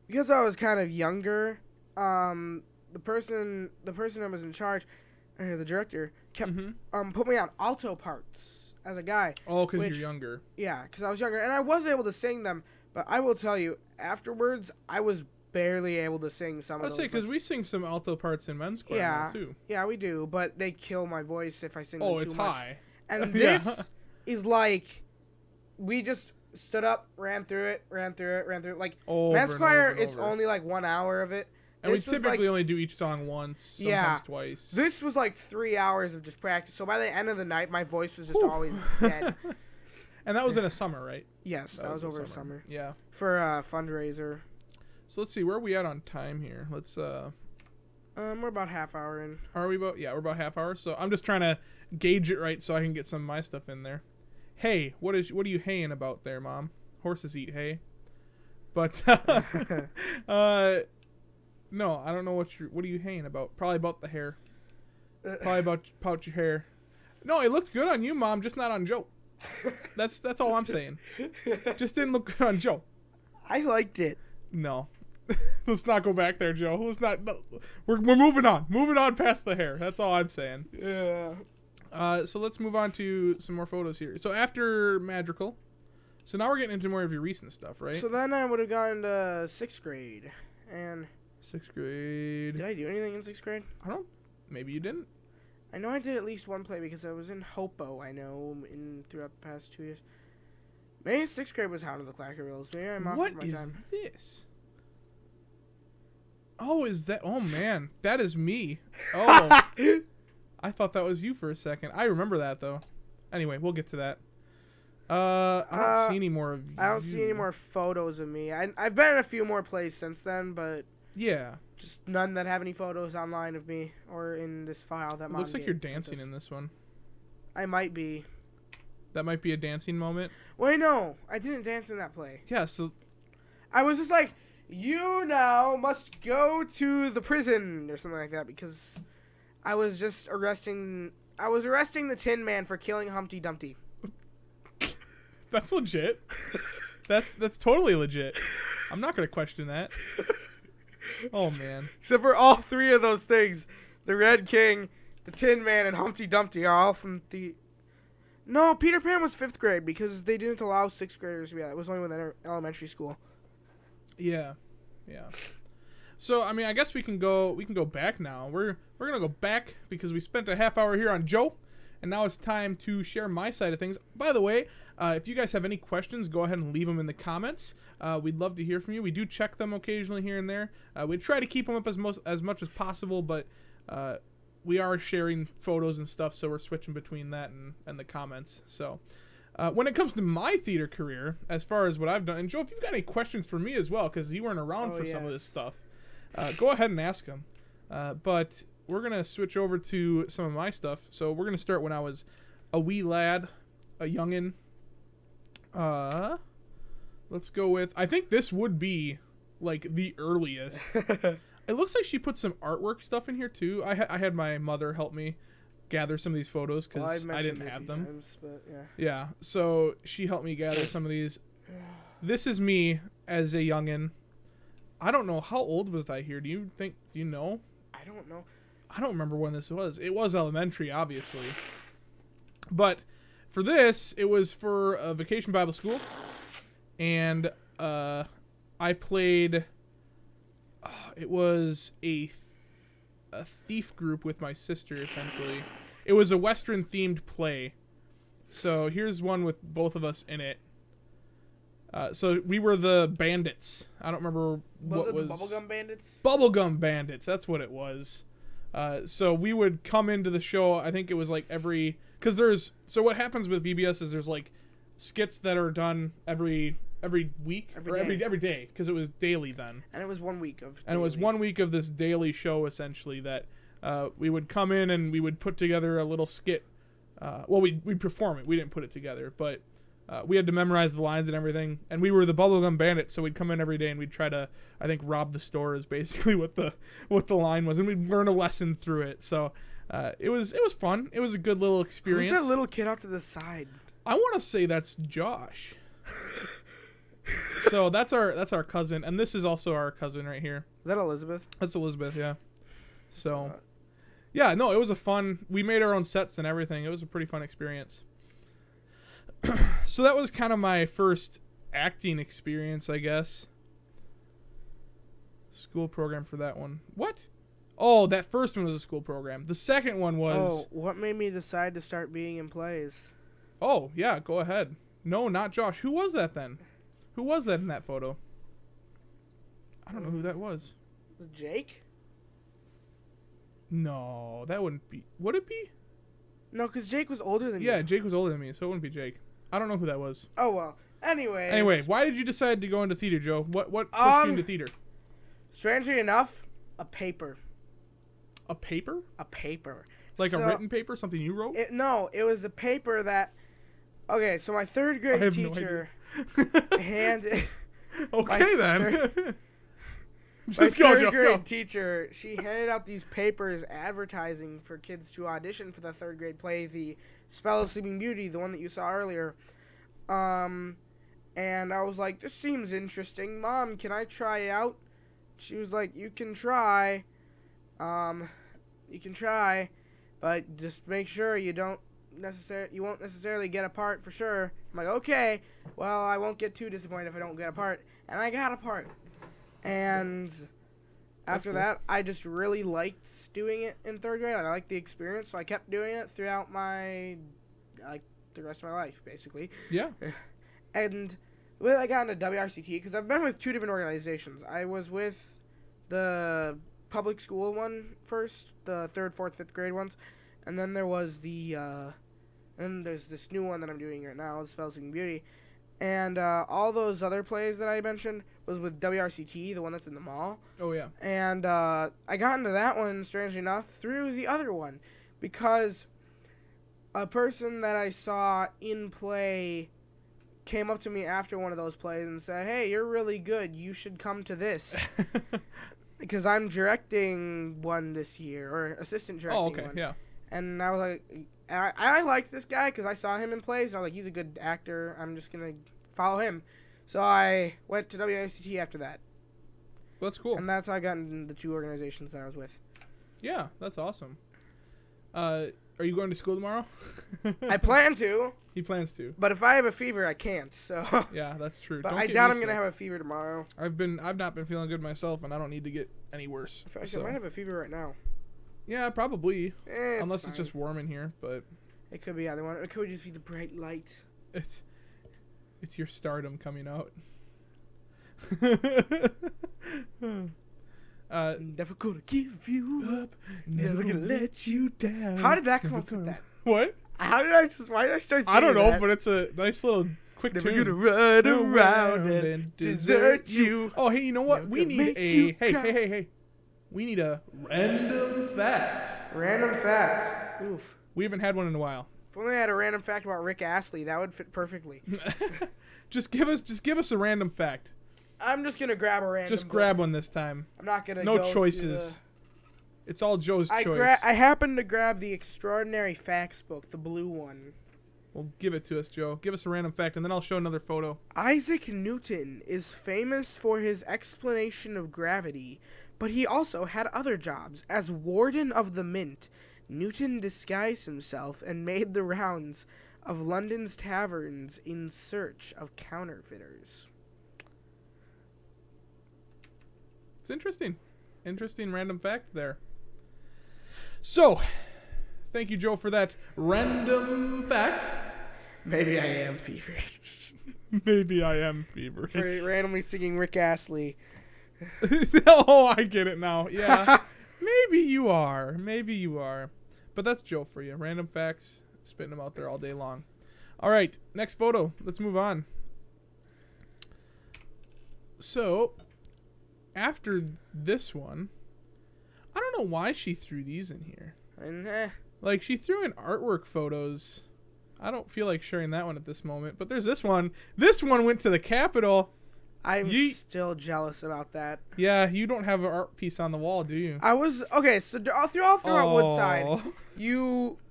because I was kind of younger, the person that was in charge, the director, kept put me on alto parts as a guy. Oh, because you're younger. Yeah, because I was younger, and I was able to sing them, but I will tell you, afterwards, I was barely able to sing some of those. I'd say, because we sing some alto parts in men's choir now, too. Yeah, we do, but they kill my voice if I sing them too much. Oh, it's high. And this is like, we just stood up, ran through it. Like, men's choir, it's only like 1 hour of it. And we typically only do each song once, sometimes twice. This was like 3 hours of just practice. So by the end of the night, my voice was just always dead. And that was in a summer, right? Yes, that was over the summer. Yeah. For a fundraiser. So let's see, where are we at on time here? Let's we're about half hour in. Are we about? Yeah, we're about half hour. So I'm just trying to gauge it right so I can get some of my stuff in there. Hey, what are you haying about there, Mom? Horses eat hay. But no, I don't know what are you haying about? Probably about the hair. Probably about your hair. No, it looked good on you, Mom, just not on Joe. That's all I'm saying. Just didn't look good on Joe. I liked it. No. Let's not go back there, Joe. Let's not. No. We're moving on. Moving on past the hair. That's all I'm saying. Yeah. So let's move on to some more photos here. So after Magical, so now we're getting into more of your recent stuff, right? So then I would have gone to 6th grade, and 6th grade. Did I do anything in 6th grade? I don't. Maybe you didn't. I know I did at least one play because I was in Hopo. I know throughout the past 2 years. Maybe 6th grade was Hound of the Clackervilles. Maybe I'm off my time. What is this? Oh, is that? Oh man, that is me. Oh. I thought that was you for a second. I remember that, though. Anyway, we'll get to that. I don't see any more of you. I don't see any more photos of me. I've been in a few more plays since then, but... Yeah. Just none that have any photos online of me or in this file that Mom looks like you're dancing in this one. I might be. That might be a dancing moment. Wait, no. I didn't dance in that play. Yeah, so... I was just like, you now must go to the prison or something like that because... I was arresting the Tin Man for killing Humpty Dumpty. That's legit. That's totally legit. I'm not gonna question that. Oh man. Except for all 3 of those things, the Red King, the Tin Man, and Humpty Dumpty are all from the. No, Peter Pan was 5th grade because they didn't allow 6th graders to be. It was only within elementary school. Yeah, yeah. So I mean, I guess we can go back now. We're gonna go back because we spent a half hour here on Joe, and now it's time to share my side of things. By the way, if you guys have any questions, go ahead and leave them in the comments. We'd love to hear from you. We do check them occasionally here and there. We try to keep them up as much as possible, but we are sharing photos and stuff, so we're switching between that and the comments. So. When it comes to my theater career, as far as what I've done, and Joe, if you've got any questions for me as well, because you weren't around for some of this stuff, go ahead and ask them. But we're going to switch over to some of my stuff. So we're going to start when I was a wee lad, a youngin'. Let's go with, I think this would be, like, the earliest. It looks like she put some artwork stuff in here, too. I had my mother help me gather some of these photos because I didn't have them. Times, but yeah, so she helped me gather some of these. This is me as a youngin'. I don't know, how old was I here? Do you know? I don't know. I don't remember when this was. It was elementary, obviously. But for this, it was for a Vacation Bible School. And I played... it was a thief group with my sister, essentially. It was a Western-themed play. So here's one with both of us in it. So we were the bandits. I don't remember what Was was. it the Bubblegum Bandits? Bubblegum Bandits. That's what it was. So we would come into the show. I think it was like because there's. So what happens with VBS is there's like skits that are done every week every day because it was daily then. And it was 1 week of. And it was 1 week of this daily show essentially that we would come in and we would put together a little skit. Well, we'd perform it. We didn't put it together, but we had to memorize the lines and everything. And we were the Bubblegum Bandits, so we'd come in every day and we'd try to, I think, rob the store is basically what the line was, and we'd learn a lesson through it. So it was fun. It was a good little experience. Who's that little kid off to the side? I want to say that's Josh. So that's our cousin, and this is also our cousin right here. Is that Elizabeth? That's Elizabeth, yeah. So, yeah, no, it was a fun. We made our own sets and everything. It was a pretty fun experience. So that was kind of my first acting experience, I guess. School program for that one. What? Oh, that first one was a school program. The second one was. Oh, what made me decide to start being in plays? Oh, yeah, go ahead. No, not Josh. Who was that then? Who was that in that photo? I don't know who that was. Was it Jake? No, that wouldn't be. Would it be? No, because Jake was older than you. Yeah, Jake was older than me, so it wouldn't be Jake. I don't know who that was. Oh, well. Anyway, why did you decide to go into theater, Joe? What pushed you into theater? Strangely enough, a paper. A paper? A paper. Like a written paper? Something you wrote? No, it was a paper that... Okay, so my third grade teacher handed... Okay, then. My third grade teacher, she handed out these papers advertising for kids to audition for the third grade play, The Spell of Sleeping Beauty, the one that you saw earlier. And I was like, this seems interesting. Mom, can I try out? She was like, you can try. You can try, but just make sure you won't necessarily get a part for sure. I'm like, okay. Well, I won't get too disappointed if I don't get a part. And I got a part. And after that, I just really liked doing it in third grade. I liked the experience, so I kept doing it throughout the rest of my life, basically. Yeah. And the way that I got into WRCT, because I've been with two different organizations. I was with the public school one first, the 3rd, 4th, 5th grade ones, and then there was and there's this new one that I'm doing right now, The Spell of Sleeping Beauty. And all those other plays that I mentioned was with WRCT, the one that's in the mall. Oh, yeah. And I got into that one, strangely enough, through the other one. Because a person that I saw in play came up to me after one of those plays and said, hey, you're really good. You should come to this. Because I'm directing one this year, or assistant directing one. Yeah. And I was like... I liked this guy because I saw him in plays. So I was like, he's a good actor. I'm just going to follow him. So I went to WICT after that. Well, that's cool. And that's how I got into the two organizations that I was with. Yeah, that's awesome. Are you going to school tomorrow? I plan to. He plans to. But if I have a fever, I can't. So. Yeah, that's true. But I doubt I'm going to have a fever tomorrow. I've not been feeling good myself, and I don't need to get any worse. I feel like I might have a fever right now. Yeah, probably. Unless fine. it's just warm in here, but it could be either one. It could just be the bright light. It's your stardom coming out. Never gonna give you up. Never gonna let you down. How did that come up with that? What? Why did I start singing I don't know, that? but it's a nice little quick Never tune. gonna run around and desert you. Oh, hey, you know what? Never We need a hey. We need a random fact. Random fact. Oof. We haven't had one in a while. If only I had a random fact about Rick Astley, that would fit perfectly. Just give us a random fact. I'm just gonna grab a random. Just grab one this time. I'm not gonna. No choices. It's all Joe's choice. I happened to grab the Extraordinary Facts book, the blue one. Well, give it to us, Joe. Give us a random fact, and then I'll show another photo. Isaac Newton is famous for his explanation of gravity, but he also had other jobs. As Warden of the Mint, Newton disguised himself and made the rounds of London's taverns in search of counterfeiters. It's interesting. Interesting random fact there. So, thank you, Joe, for that random fact. Maybe I am feverish. Maybe I am feverish. For randomly singing Rick Astley. Oh, I get it now. Yeah. Maybe you are. Maybe you are. But that's Joe for you. Random facts, spitting them out there all day long. All right, next photo. Let's move on. So, after this one, I don't know why she threw these in here. And Like, she threw in artwork photos. I don't feel like sharing that one at this moment. But there's this one. This one went to the Capitol. I'm still jealous about that. Yeah, you don't have an art piece on the wall, do you? I was okay. So all throughout Woodside,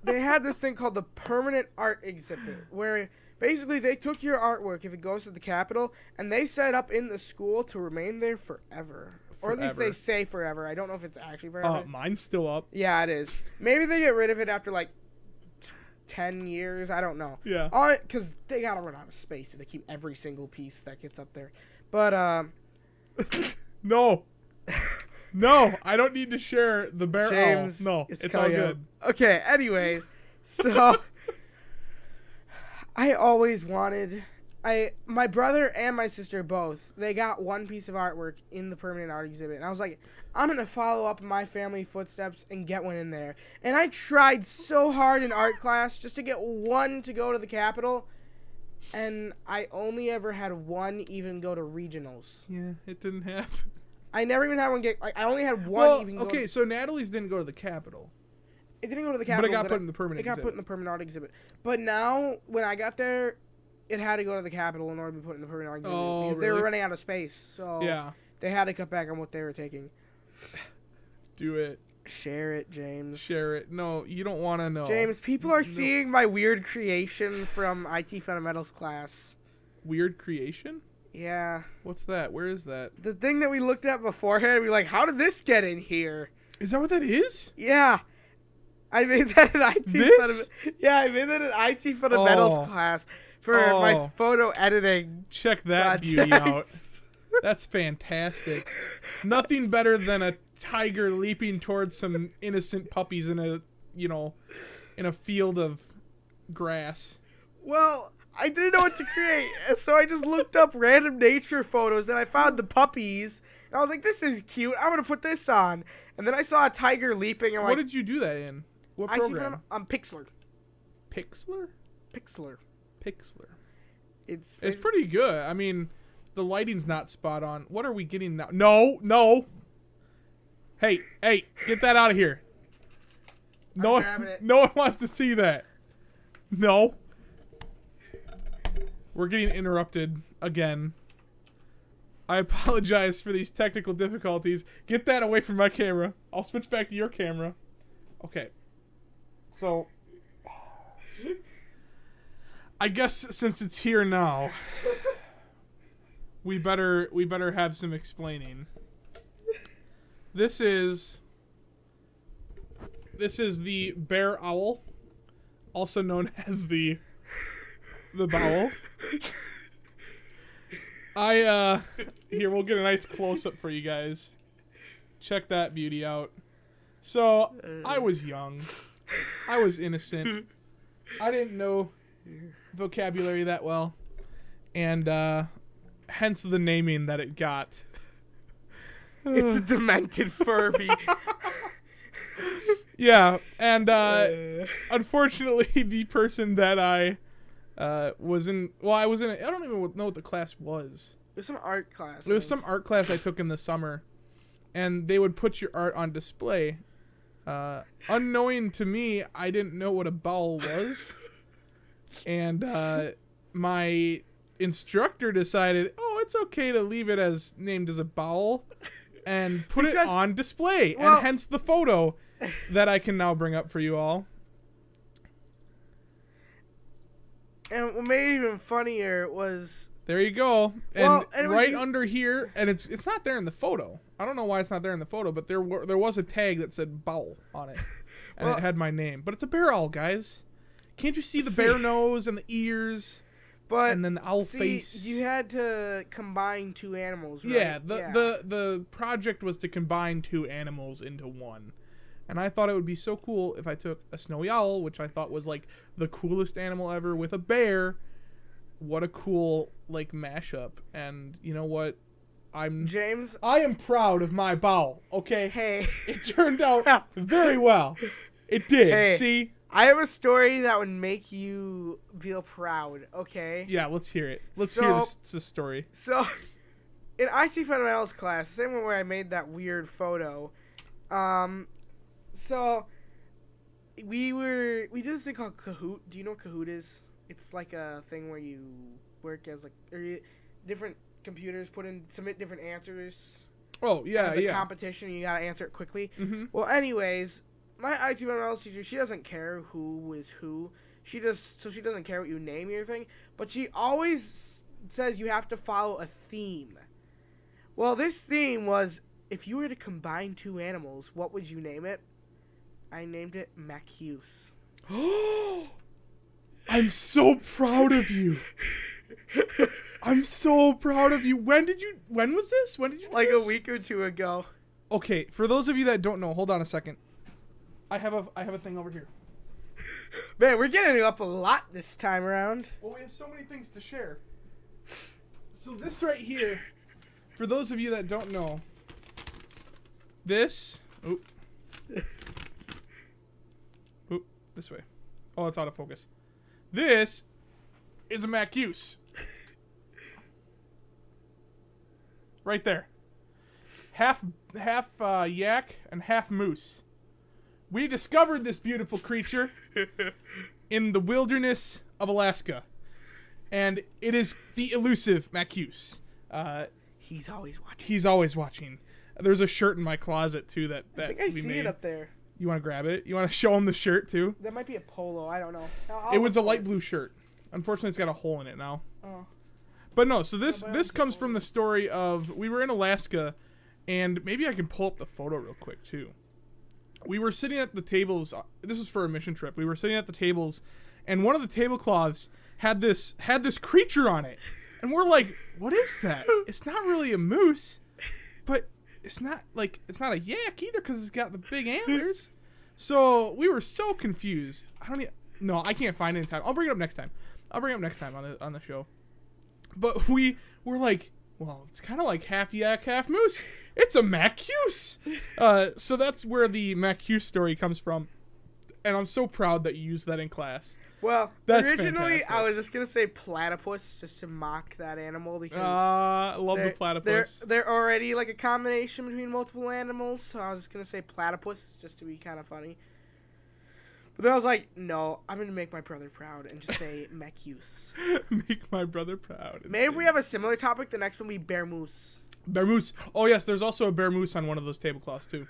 they had this thing called the permanent art exhibit, where basically they took your artwork if it goes to the Capitol, and they set it up in the school to remain there forever. Or at least they say forever. I don't know if it's actually forever. Mine's still up. Yeah, it is. Maybe they get rid of it after like 10 years. I don't know. Yeah. Because they gotta run out of space if they keep every single piece that gets up there. But no, no, I don't need to share the bear. James, no, it's all good. Okay. Anyways, so I always wanted. My brother and my sister both, they got one piece of artwork in the permanent art exhibit, and I was like, I'm gonna follow up my family footsteps and get one in there. And I tried so hard in art class just to get one to go to the Capitol. And I only ever had one even go to regionals. Yeah, it didn't happen. I never even had one get. Like, I only had one even go. Okay, so Natalie's didn't go to the Capitol. It didn't go to the Capitol. But it got put in the permanent exhibit. It got put in the permanent art exhibit. But now, when I got there, it had to go to the Capitol in order to be put in the permanent art exhibit. Because they were running out of space. So yeah, they had to cut back on what they were taking. Do it. Share it, James. Share it. No, you don't want to know. James, people are seeing my weird creation from IT Fundamentals class. Weird creation? Yeah. What's that? Where is that? The thing that we looked at beforehand, we were like, how did this get in here? Is that what that is? Yeah. I made that in I made that in IT Fundamentals class for my photo editing. Check that beauty out. That's fantastic. Nothing better than a tiger leaping towards some innocent puppies in a field of grass. Well, I didn't know what to create, so I just looked up random nature photos, and I found the puppies, and I was like, this is cute, I'm going to put this on. And then I saw a tiger leaping, and what did you do that in? What program? Pixlr. Pixlr? Pixlr. Pixlr. It's pretty good. I mean, the lighting's not spot on. What are we getting now? No. Hey, get that out of here. No one wants to see that. No. We're getting interrupted again. I apologize for these technical difficulties. Get that away from my camera. I'll switch back to your camera. Okay. So, I guess since it's here now, we better have some explaining. This is the bear owl, also known as the bowel. Here, we'll get a nice close-up for you guys. Check that beauty out. So, I was young. I was innocent. I didn't know vocabulary that well. And, hence the naming that it got. It's a demented Furby. Yeah, and, unfortunately, the person that I was in. Well, I was in. I don't even know what the class was. It was some art class. It was some art class I took in the summer, and they would put your art on display. Unknowing to me, I didn't know what a bowel was, and my instructor decided, oh, it's okay to leave it as named as a bowel, and put it on display, and hence the photo that I can now bring up for you all. And what made it even funnier was... There you go. And right under here, and it's not there in the photo. I don't know why it's not there in the photo, but there was a tag that said bowel on it. And it had my name. But it's a bear owl, guys. Can't you see the bear nose and the ears? And then the owl face? You had to combine two animals, right? Yeah, the project was to combine two animals into one. And I thought it would be so cool if I took a snowy owl, which I thought was like the coolest animal ever, with a bear. What a cool like mashup. And you know what? I am proud of my bowl, okay? Hey. It turned out very well. It did. Hey, see? I have a story that would make you feel proud, okay? Yeah, let's hear it. Let's hear this story. So, in IT Fundamentals class, the same one where I made that weird photo, so we did this thing called Kahoot. Do you know what Kahoot is? It's like a thing where you work as different computers submit different answers. Oh yeah, as a competition. You gotta answer it quickly. Mm-hmm. Well, anyways, my IT Fundamentals teacher, she doesn't care who is who. She doesn't care what you name your thing, but she always says you have to follow a theme. Well, this theme was, if you were to combine two animals, what would you name it? I named it Macuse. I'm so proud of you. I'm so proud of you. When was this? When did you do Like this? a week or two ago. Okay, for those of you that don't know, hold on a second. I have a thing over here. Man, we're getting up a lot this time around. Well, we have so many things to share. So this right here, for those of you that don't know, this... Oop. Oop, this way. Oh, it's out of focus. This is a Macuse. Right there. Half yak and half moose. We discovered this beautiful creature in the wilderness of Alaska. And it is the elusive Macuse. He's always watching. He's always watching. There's a shirt in my closet, too, that I think I see it up there. You want to grab it? You want to show him the shirt, too? That might be a polo. I don't know. It was a light blue shirt. Unfortunately, it's got a hole in it now. Oh. But no, so this comes from the story of, we were in Alaska, and maybe I can pull up the photo real quick, too. We were sitting at the tables. This was for a mission trip. We were sitting at the tables, and one of the tablecloths had this creature on it. And we're like, what is that? It's not really a moose, but it's not a yak either, because it's got the big antlers. So we were so confused. I can't find it in time. I'll bring it up next time. on the show. But we were like, well, it's kind of like half yak, half moose. It's a Macuse. So that's where the Macuse story comes from. And I'm so proud that you used that in class. Well, That's originally fantastic. I was just going to say platypus just to mock that animal because I love the platypus. They're already like a combination between multiple animals, so I was just going to say platypus just to be kind of funny. But then I was like, no, I'm going to make my brother proud and just say Macuse. Make my brother proud. Maybe if we have a similar topic, the next one will be bear moose. Bear moose. Oh, yes, there's also a bear moose on one of those tablecloths, too.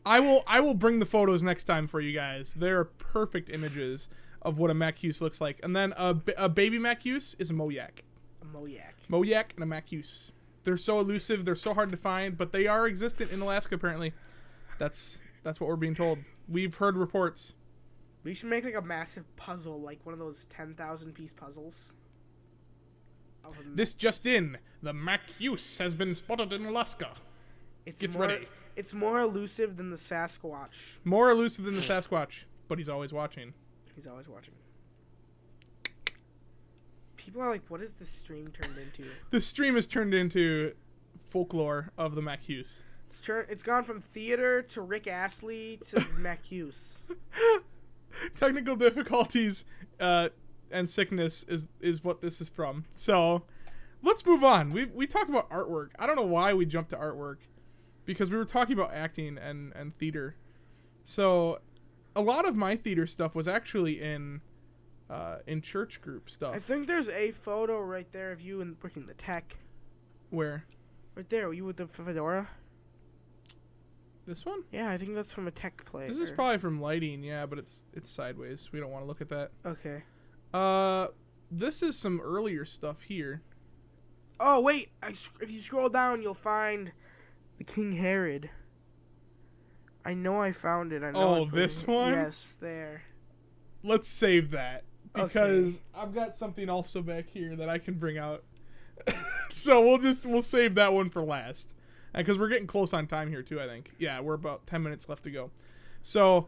I will bring the photos next time for you guys. They're perfect images of what a Macuse looks like. And then a baby Macuse is a Moyak. A Moyak. Moyak and a Macuse. They're so elusive. They're so hard to find, but they are existent in Alaska, apparently. That's what we're being told. We've heard reports. We should make like a massive puzzle, like one of those 10,000 piece puzzles. This just in. The Macuse has been spotted in Alaska. Get ready. It's more elusive than the Sasquatch. More elusive than the Sasquatch, but he's always watching. He's always watching. People are like, what is this stream turned into? The stream is turned into folklore of the Macuse. It's gone from theater to Rick Astley to Macuse. Technical difficulties and sickness is what this is from. So let's move on. We talked about artwork. I don't know why we jumped to artwork, because we were talking about acting and theater. So a lot of my theater stuff was actually in church group stuff. I think there's a photo right there of you working the tech. Where? Right there, you with the fedora. This one? Yeah, I think that's from a tech play. This is probably from lighting, yeah, but it's sideways. We don't want to look at that. Okay. This is some earlier stuff here. Oh wait, if you scroll down, you'll find the King Herod. I know I found it. This one? Yes, there. Let's save that, because I've got something also back here that I can bring out. So we'll save that one for last, because we're getting close on time here too. I think. Yeah, we're about 10 minutes left to go. So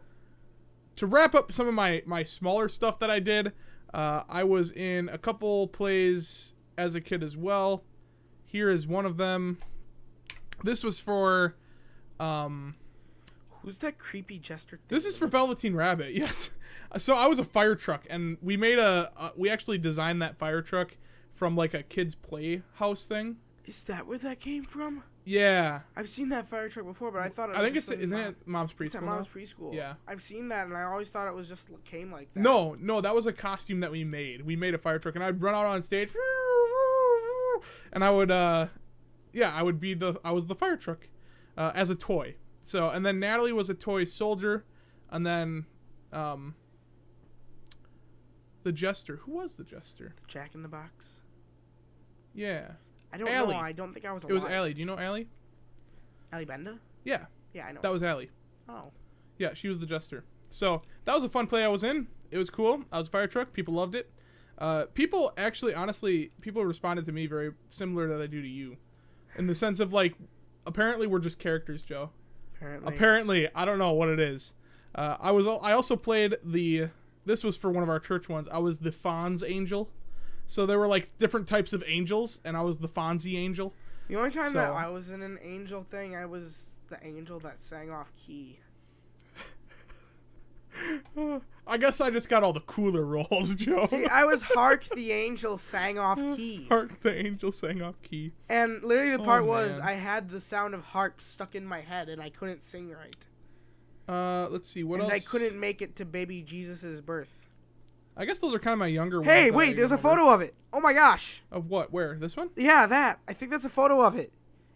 to wrap up some of my smaller stuff that I did, I was in a couple plays as a kid as well. Here is one of them. This was for Who's that creepy jester thing? this is for Velveteen Rabbit. Yes. So I was a fire truck, and we made we actually designed that fire truck from like a kids playhouse thing. Is that where that came from? Yeah. I've seen that fire truck before, but I thought it was I think just isn't it Mom's Preschool? It's at Mom's Preschool. Yeah. I've seen that, and I always thought it was just came like that. No, that was a costume that we made. We made a fire truck, and I'd run out on stage, and I would, I was the fire truck, as a toy. So, and then Natalie was a toy soldier, and then, the jester. Who was the jester? Jack in the Box. Yeah. I don't Allie. know. I don't think I was alive. It was Allie. Do you know Allie? Allie Benda? Yeah. Yeah, I know. That was Allie. Oh. Yeah, she was the jester. So that was a fun play I was in. It was cool. I was a fire truck. People loved it. People actually, honestly, people responded to me very similar to they do to you, in the sense of like, apparently we're just characters, Joe. Apparently, I don't know what it is. I also played this was for one of our church ones. I was the Fonz angel. So there were like different types of angels, and I was the Fonzie angel. The only time that I was in an angel thing, I was the angel that sang off key. I guess I just got all the cooler roles, Joe. See, I was Hark the angel sang off key. Hark the angel sang off key. And literally the part was man. I had the sound of harp stuck in my head, and I couldn't sing right. Let's see, what else? And I couldn't make it to baby Jesus' birth. I guess those are kind of my younger ones. Hey, wait, there's a photo of it. Oh my gosh. Of what? Where? This one? Yeah, that. I think that's a photo of it.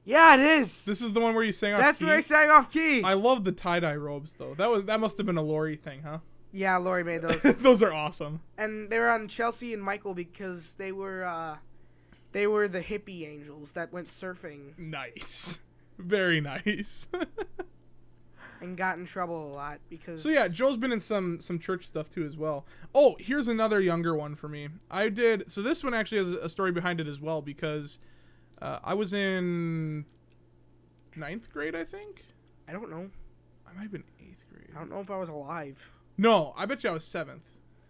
Yeah, it is. This is the one where you sang off That's key? where I sang off key. I love the tie-dye robes, though. That must have been a Lori thing, huh? Yeah, Lori made those. Those are awesome. And they were on Chelsea and Michael because they were the hippie angels that went surfing. Nice. Very nice. And got in trouble a lot because... So yeah, Joe's been in some church stuff too as well. Oh, here's another younger one for me. So this one actually has a story behind it as well, because I was in 9th grade, I think. I don't know. I might have been 8th grade. I don't know if I was alive. No, I bet you I was 7th.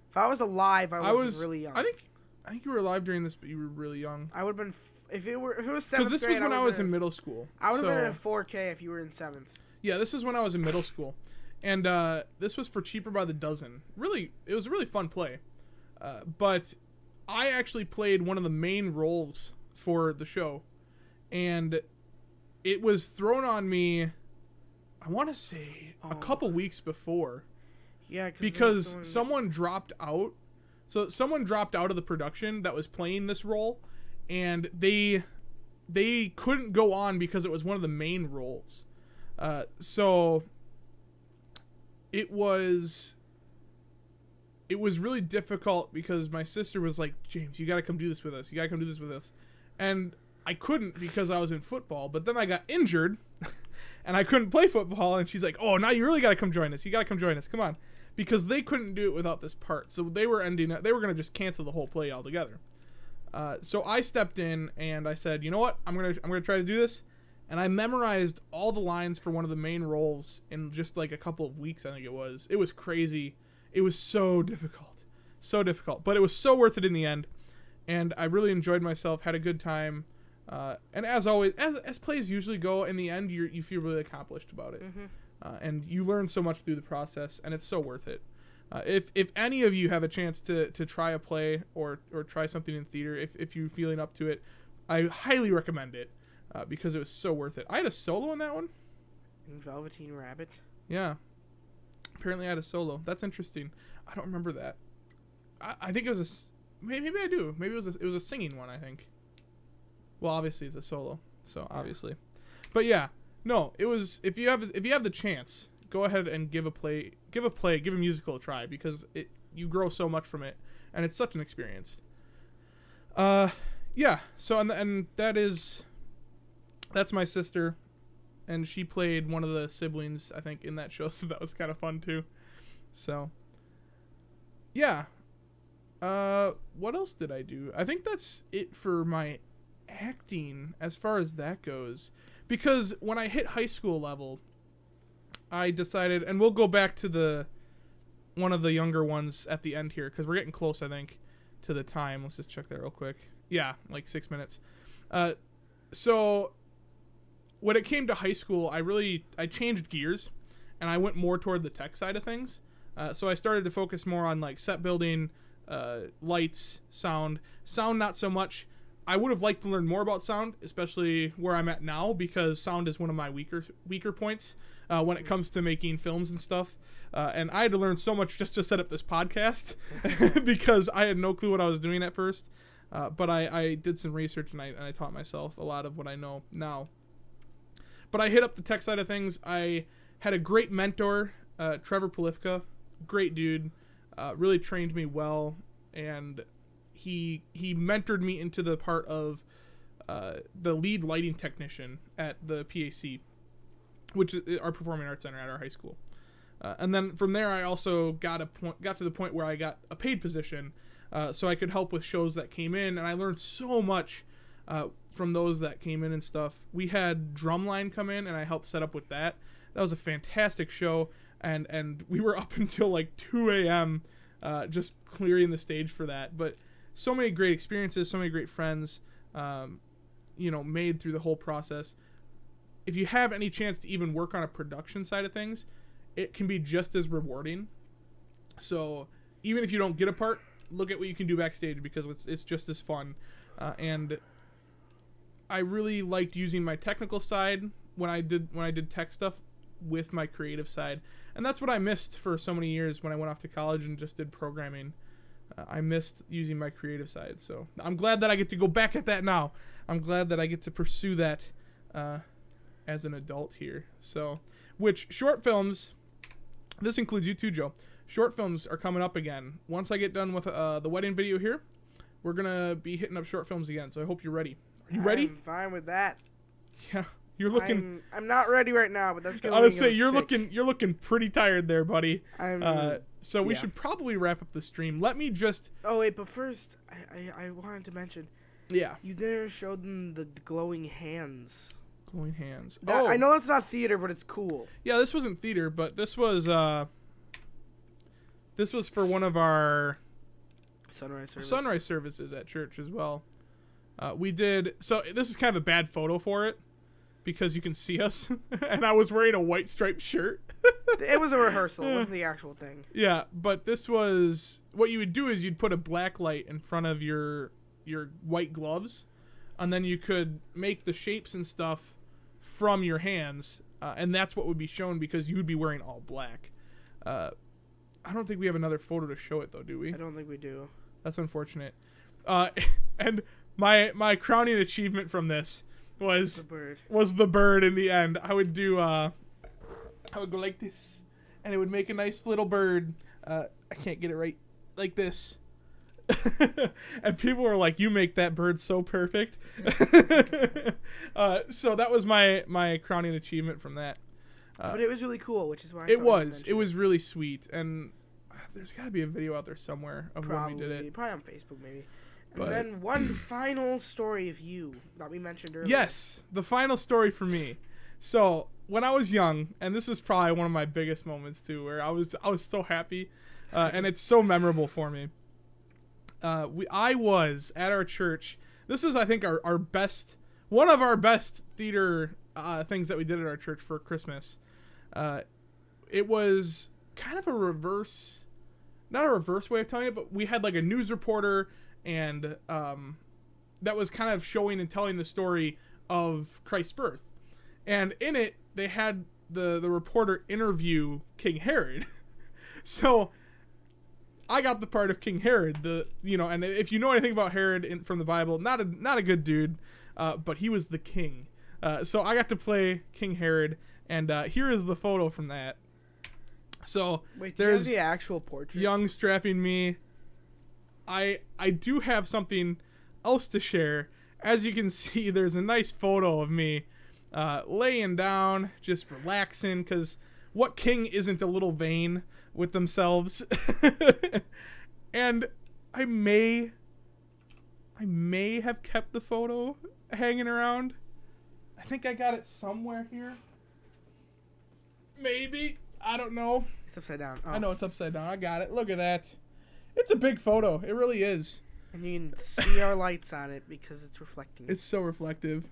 If I was alive, I would have been really young. I think you were alive during this, but you were really young. I would have been... If it was 7th grade... Because this was when I was in middle school. I would have been in 4K if you were in 7th. Yeah, this is when I was in middle school. And this was for Cheaper by the Dozen. Really, it was a really fun play. But I actually played one of the main roles for the show. And it was thrown on me, I want to say, a couple weeks before. Yeah, because someone dropped out. So someone dropped out of the production that was playing this role. And they couldn't go on because it was one of the main roles. So it was really difficult because my sister was like, James, you got to come do this with us. You got to come do this with us. And I couldn't because I was in football, but then I got injured and I couldn't play football. And she's like, oh, now you really got to come join us. You got to come join us. Come on. Because they couldn't do it without this part. So they were going to just cancel the whole play altogether. So I stepped in and I said, you know what? I'm going to try to do this. And I memorized all the lines for one of the main roles in just like a couple of weeks, I think it was. It was crazy. It was so difficult. So difficult. But it was so worth it in the end. And I really enjoyed myself, had a good time. And as always, as plays usually go, in the end, you feel really accomplished about it. Mm-hmm. And you learn so much through the process, and it's so worth it. If any of you have a chance to try a play or try something in theater, if you're feeling up to it, I highly recommend it. Because it was so worth it. I had a solo in that one. In Velveteen Rabbit? Yeah. Apparently I had a solo. That's interesting. I don't remember that. I think it was maybe I do. Maybe it was a singing one, I think. Well, obviously it's a solo. So, obviously. But yeah. No, it was if you have the chance, go ahead and give a musical a try, because you grow so much from it, and it's such an experience. Yeah. So and that's my sister, and she played one of the siblings, I think, in that show, so that was kind of fun too. So, yeah. What else did I do? I think that's it for my acting as far as that goes. Because when I hit high school level, I decided, and we'll go back to one of the younger ones at the end here, because we're getting close, I think, to the time. Let's just check that real quick. Yeah, like 6 minutes. So when it came to high school, I changed gears, and I went more toward the tech side of things. So I started to focus more on like set building, lights, sound not so much. I would have liked to learn more about sound, especially where I'm at now, because sound is one of my weaker points when it comes to making films and stuff. And I had to learn so much just to set up this podcast because I had no clue what I was doing at first. But I did some research, and I taught myself a lot of what I know now. But I hit up the tech side of things. I had a great mentor, Trevor Polifka, great dude, really trained me well, and he mentored me into the part of the lead lighting technician at the PAC, which is our performing arts center at our high school. And then from there, I also got to the point where I got a paid position, so I could help with shows that came in, and I learned so much from those that came in and stuff. We had Drumline come in, and I helped set up with that. That was a fantastic show, and we were up until like 2 a.m. Just clearing the stage for that. But so many great experiences, so many great friends, made through the whole process. If you have any chance to even work on a production side of things, it can be just as rewarding. So even if you don't get a part, look at what you can do backstage, because it's just as fun. And I really liked using my technical side when I did tech stuff with my creative side, and that's what I missed for so many years when I went off to college and just did programming. I missed using my creative side, so I'm glad that I get to go back at that now. I'm glad that I get to pursue that as an adult here. So, which short films, this includes you too, Joe. Short films are coming up again. Once I get done with the wedding video here, we're gonna be hitting up short films again. So I hope you're ready. Are you ready? I'm fine with that. Yeah, you're looking. I'm not ready right now, but that's. I would say you're looking pretty tired there, buddy. So we yeah. should probably wrap up the stream. Let me just. Oh wait, but first I wanted to mention. Yeah. You there showed them the glowing hands. Glowing hands. Oh. I know it's not theater, but it's cool. Yeah, this wasn't theater, but this was for one of our sunrise services at church as well. We did, so this is kind of a bad photo for it because you can see us, and I was wearing a white striped shirt. It was a rehearsal, it wasn't the actual thing. Yeah, but this was, what you would do is you'd put a black light in front of your white gloves, and then you could make the shapes and stuff from your hands, and that's what would be shown because you would be wearing all black. I don't think we have another photo to show it though, do we? I don't think we do. That's unfortunate. And my crowning achievement from this was the bird in the end. I would go like this, and it would make a nice little bird. I can't get it right, like this. And people were like, "You make that bird so perfect." So that was my crowning achievement from that. But it was really cool, which is why it was really sweet, and there's got to be a video out there somewhere of when we did it. Probably on Facebook, maybe. And then one final story of you that we mentioned earlier. Yes, the final story for me. So when I was young, and this is probably one of my biggest moments too, where I was so happy, and it's so memorable for me. I was at our church. This was, I think, one of our best theater things that we did at our church for Christmas. It was kind of a reverse, not a reverse way of telling it, but we had like a news reporter, and that was kind of showing and telling the story of Christ's birth. And in it, they had the reporter interview King Herod. So I got the part of King Herod, and if you know anything about Herod from the Bible, not a good dude, but he was the king. So I got to play King Herod, and here is the photo from that. So wait, there's the actual portrait. Young strapping me. I do have something else to share. As you can see, there's a nice photo of me laying down, just relaxing, because what king isn't a little vain with themselves? And I may have kept the photo hanging around. I think I got it somewhere here. Maybe. I don't know. It's upside down. Oh. I know it's upside down. I got it. Look at that. It's a big photo. It really is. And you can see our lights on it because it's reflecting. It's so reflective.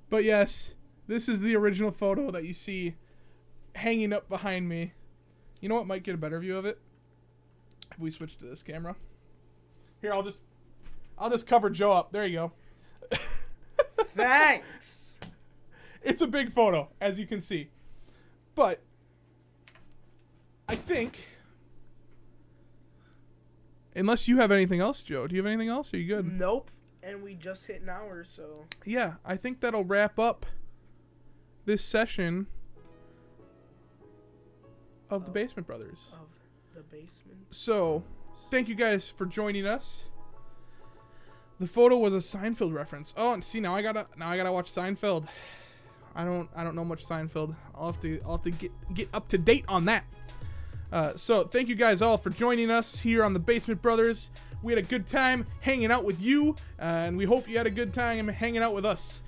But yes, this is the original photo that you see hanging up behind me. You know what might get a better view of it? If we switch to this camera. Here, I'll just cover Joe up. There you go. Thanks. It's a big photo, as you can see. But I think, unless you have anything else, Joe. Do you have anything else? Are you good? Nope. And we just hit an hour, so. Yeah, I think that'll wrap up this session of the Basement Brothers. Of the basement. So, thank you guys for joining us. The photo was a Seinfeld reference. Oh, and see, now I gotta watch Seinfeld. I don't know much Seinfeld. I'll have to get up to date on that. So thank you guys all for joining us here on the Basement Brothers. We had a good time hanging out with you, and we hope you had a good time hanging out with us.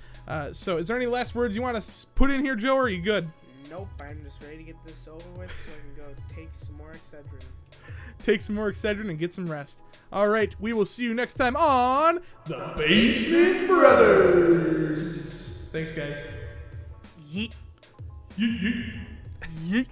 So is there any last words you want to put in here, Joe, or are you good? Nope, I'm just ready to get this over with so I can go take some more Excedrin. Take some more Excedrin and get some rest. All right, we will see you next time on the Basement Brothers. Thanks, guys. Yeet. Yeet, yeet. Yeet.